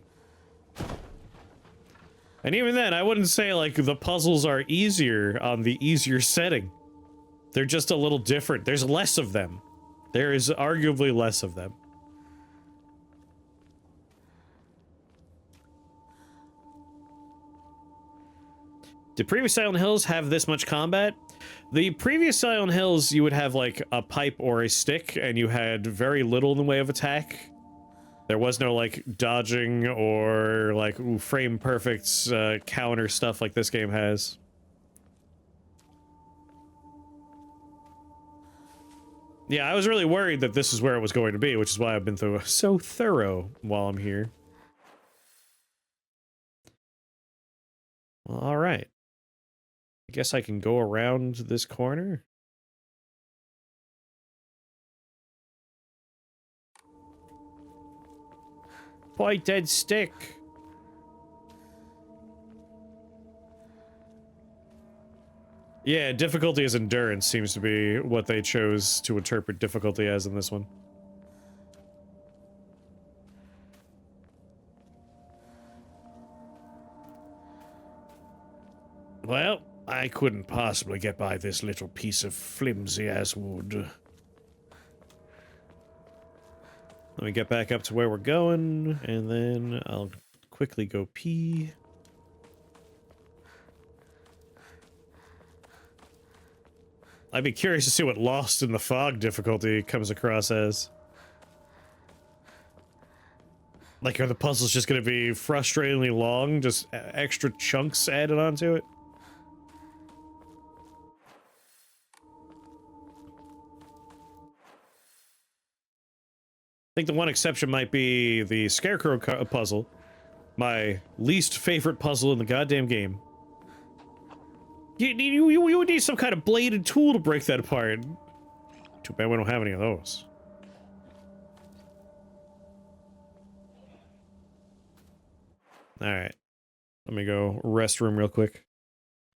And even then, I wouldn't say, like, the puzzles are easier on the easier setting. They're just a little different. There's less of them. There is arguably less of them. Did previous Silent Hills have this much combat? The previous Silent Hills, you would have, like, a pipe or a stick, and you had very little in the way of attack. There was no, like, dodging or, like, frame perfect counter stuff like this game has. Yeah, I was really worried that this is where it was going to be, which is why I've been so thorough while I'm here. Well, all right. I guess I can go around this corner. Pointed stick. Yeah, difficulty as endurance seems to be what they chose to interpret difficulty as in this one. Well, I couldn't possibly get by this little piece of flimsy-ass wood. Let me get back up to where we're going, and then I'll quickly go pee. I'd be curious to see what Lost in the Fog difficulty comes across as. Like, are the puzzles just gonna be frustratingly long, just extra chunks added onto it? I think the one exception might be the Scarecrow puzzle. My least favorite puzzle in the goddamn game. You would need some kind of bladed tool to break that apart. Too bad we don't have any of those. Alright. Let me go restroom real quick.